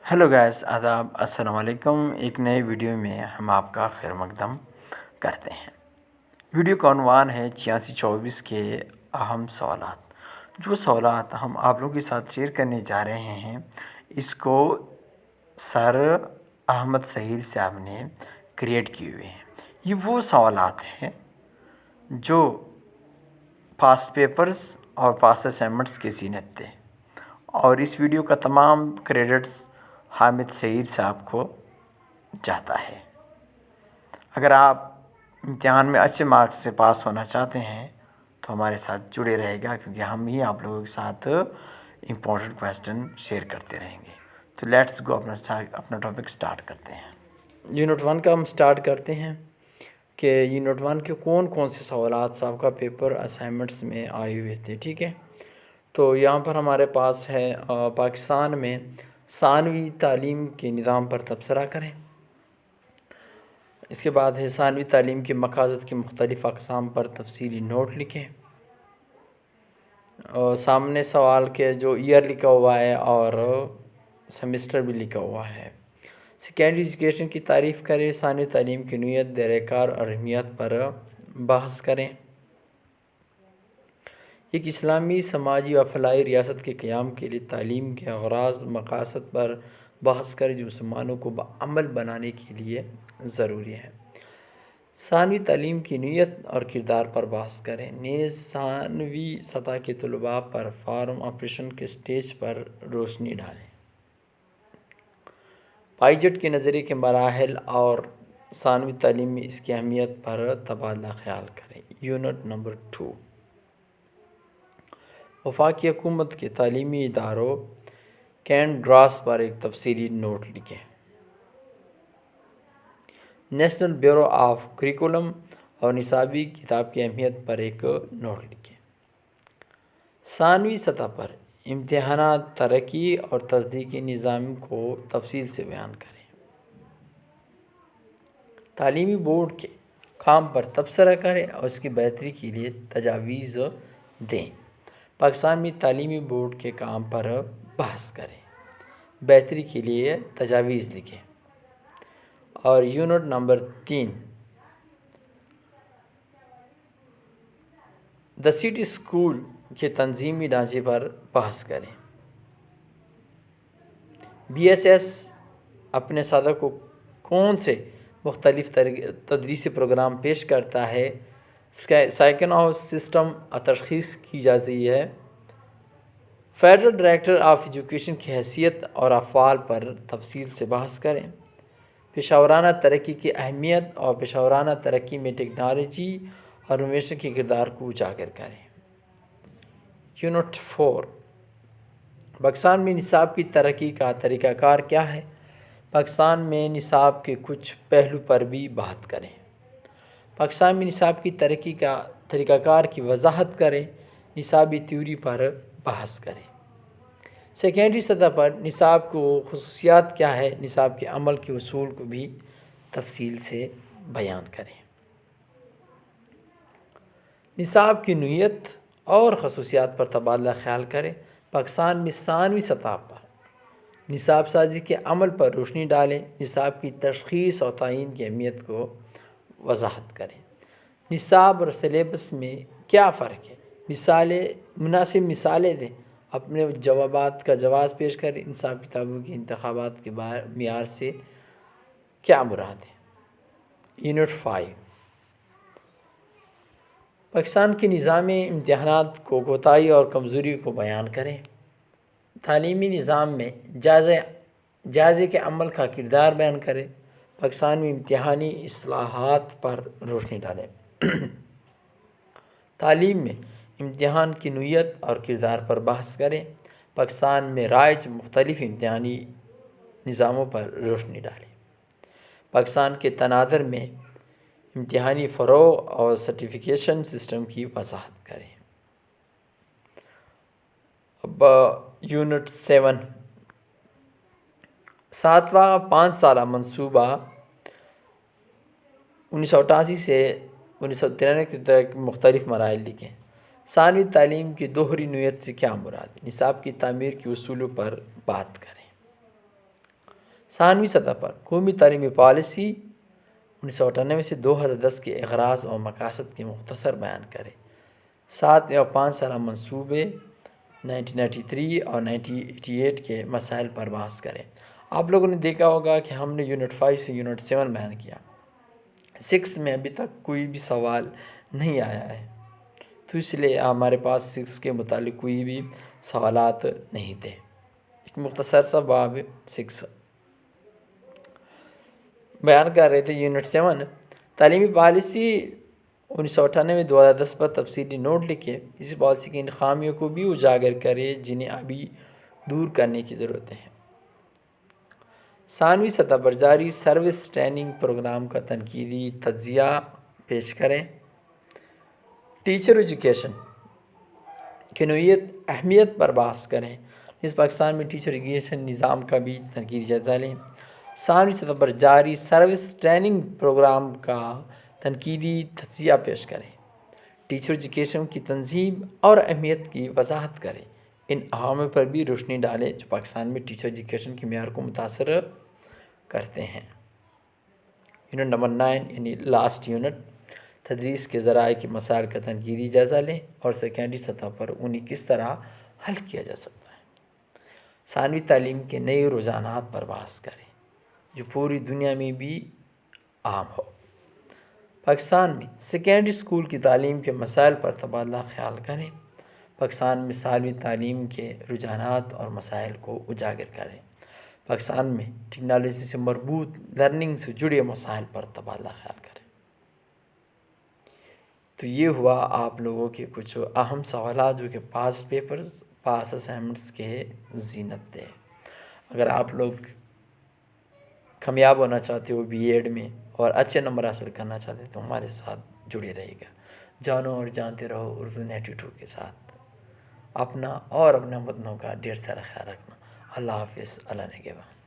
Hello guys, आदाब, अस्सलाम वालेकुम। एक नए वीडियो में हम आपका खैर मकदम करते हैं। वीडियो का उन्वान है 8624 के अहम सवालात। जो सवालात हम आप लोगों के साथ शेयर करने जा रहे हैं, इसको सर अहमद सहीर साहब ने क्रिएट किए हुए हैं। ये वो सवालात हैं जो पास्ट पेपर्स और पास्ट असाइनमेंट्स के ज़ीनत थे, और इस वीडियो का तमाम क्रेडिट्स हामिद सईद साहब को जाता है। अगर आप इम्तिहान में अच्छे मार्क्स से पास होना चाहते हैं तो हमारे साथ जुड़े रहेगा, क्योंकि हम ही आप लोगों के साथ इम्पोर्टेंट क्वेश्चन शेयर करते रहेंगे। तो लेट्स गो, अपना टॉपिक स्टार्ट करते हैं। यूनिट 1 का हम स्टार्ट करते हैं कि यूनिट 1 के कौन कौन से सवालात साहब का पेपर असाइनमेंट्स में आए हुए थे। ठीक है, तो यहाँ पर हमारे पास है पाकिस्तान में सानवी तालीम के निज़ाम पर तबसरा करें। इसके बाद है सानवी तालीम के मकासद की मुख्तलिफ़ अक़साम पर तफसीली नोट लिखें। और सामने सवाल के जो ईयर लिखा हुआ है और सेमेस्टर भी लिखा हुआ है। सेकेंडरी एजुकेशन की तारीफ़ करें। सानवी तालीम की नौइयत, दायरा-ए-कार और अहमियत पर बहस करें। एक इस्लामी समाजी व फलाही रियासत के क़याम के लिए तालीम के अग़राज़ मकासद पर बहस करें जो मुसलमानों को बाअमल बनाने के लिए ज़रूरी है। सानवी तालीम की नौइयत और किरदार पर बहस करें। नेज़ सानवी सतह के तलबा पर फार्म ऑपरेशन के स्टेज पर रोशनी डालें। पाइजेट के नज़रिए के मराहिल और सानवी तालीम में इसकी अहमियत पर तबादला ख्याल करें। यूनिट नंबर 2, वफाकी हुकूमत के तालीमी इदारों कैंट ग्रास पर एक तफसीली नोट लिखें। नेशनल ब्यूरो ऑफ करिकुलम और निसाबी किताब की अहमियत पर एक नोट लिखें। सानवी सतह पर इम्तिहानात, तरक्की और तस्दीकी निज़ाम को तफसील से बयान करें। तालीमी बोर्ड के काम पर तबसरा करें और इसकी बेहतरी के लिए तजावीज़ दें। पाकिस्तान में तालीमी बोर्ड के काम पर बहस करें, बेहतरी के लिए तजावीज़ लिखें। और unit number 3, the city school के तंजीमी ढांचे पर बहस करें। BSS अपने सादा को कौन से मुख्तलिफ तदरीसी प्रोग्राम पेश करता है, साइकिल ऑफ सिस्टम तशख़ीस की जाती है। फेडरल डायरेक्टर ऑफ एजुकेशन की हैसियत और अफ़आल पर तफसील से बहस करें। पेशावराना तरक्की की अहमियत और पेशावराना तरक्की में टेक्नोलॉजी और इनोवेशन के किरदार को उजागर करें। यूनिट 4, पाकिस्तान में निसाब की तरक्की का तरीक़ाकार क्या है। पाकिस्तान में निसाब के कुछ पहलू पर भी बात करें। पाकिस्तान में निसाब की तरक्की का तरीक़ाकार की वजाहत करें। निसाबी थ्योरी पर बहस करें। सेकेंडरी सतह पर निसाब को ख़ुसूसियात क्या है, निसाब के अमल के उसूल को भी तफसील से बयान करें। निसाब की नौइयत और ख़ुसूसियात पर तबादला ख्याल करें। पाकिस्तान में सानवी सतह पर निसाब साजी के अमल पर रोशनी डालें। निसाब की तशख़ीस और तयीन की अहमियत को वजाहत करें। निसाब और सिलेबस में क्या फ़र्क है, मुनासिब मिसालें दें। अपने जवाबात का जवाब पेश करें। निसाब किताबों की इंतखाबात के मियार से क्या मुराद है। यूनिट 5, पाकिस्तान के निज़ाम इम्तिहानात को कोताही और कमज़ोरी को बयान करें। तालीमी निज़ाम में जायज़े के अमल का किरदार बयान करें। पाकिस्तान में इम्तिहानी इस्लाहात पर रोशनी डालें। तालीम में इम्तिहान की नौइयत और किरदार पर बहस करें। पाकिस्तान में राइज मुख्तलिफ़ इम्तिहानी निज़ामों पर रोशनी डालें। पाकिस्तान के तनादर में इम्तिहानी फ़रोग़ और सर्टिफिकेशन सिस्टम की वजाहत करें। अब यूनिट 7, 7वां 5 साला मनसूबा 1988 से 1993 तक मुख्तलिफ़ मराहिल लिखें। सानवी तालीम की दोहरी नौइयत से क्या मुराद, निसाब की तामीर के उसूलों पर बात करें। ثانوی سطح پر قومی تعلیمی پالیسی 1998 سے 2010 کے اغراض اور مقاصد کے مختصر بیان کریں۔ 7 اور 5 سالہ منصوبے 1993 اور 1988 کے مسائل پر بحث کریں۔ آپ لوگوں نے دیکھا ہوگا کہ ہم نے یونٹ 5 سے یونٹ 7 بیان کیا، 6 میں ابھی تک کوئی بھی سوال نہیں آیا ہے، تو اس لیے ہمارے پاس 6 کے متعلق کوئی بھی سوالات نہیں تھے۔ ایک مختصر سا باب 6 بیان کر رہے تھے۔ یونٹ 7 تعلیمی پالیسی 1998 2010 پر تفصیلی نوٹ لکھے، اس پالیسی کی ان خامیوں کو بھی اجاگر کرے جنہیں ابھی دور کرنے کی ضرورت ہے۔ ثانوی سطح پر جاری سروس ٹریننگ پروگرام کا تنقیدی تجزیہ پیش کریں۔ ٹیچر ایجوکیشن کی نوعیت اہمیت پر بحث کریں، اس پاکستان میں ٹیچر ایجوکیشن نظام کا بھی تنقیدی جائزہ لیں۔ ثانوی سطح پر جاری سروس ٹریننگ پروگرام کا تنقیدی تجزیہ پیش کریں۔ ٹیچر ایجوکیشن کی تنظیم اور اہمیت کی وضاحت کریں، ان عوامل پر بھی روشنی ڈالیں جو پاکستان میں ٹیچر ایجوکیشن کے معیار کو متاثر کرتے ہیں۔ یونٹ نمبر 9 یعنی لاسٹ یونٹ، تدریس کے ذرائع کے مسائل کا تنقیدی جائزہ لیں اور سیکنڈری سطح پر انہیں کس طرح حل کیا جا سکتا ہے۔ ثانوی تعلیم کے نئے رجحانات پر بحث کریں جو پوری دنیا میں بھی عام ہو۔ پاکستان میں سیکنڈری اسکول کی تعلیم کے مسائل پر تبادلہ خیال کریں۔ پاکستان میں ثانوی تعلیم کے رجحانات اور مسائل کو اجاگر کریں۔ پاکستان میں ٹیکنالوجی سے مربوط لرننگ سے جڑے مسائل پر تبادلہ خیال کریں۔ تو یہ ہوا آپ لوگوں کے کچھ اہم سوالات جو کہ پاس پیپرز، پاس اسائنمنٹس کے زینت تھے۔ اگر آپ لوگ کامیاب ہونا چاہتے ہو بی ایڈ میں اور اچھے نمبر حاصل کرنا چاہتے تو ہمارے ساتھ جڑے رہے گا۔ جانو اور جانتے رہو اردو 92 کے ساتھ۔ اپنا اور اپنے وطنوں کا ڈھیر سارا خیال رکھنا۔ اللہ حافظ، اللہ نگہبان۔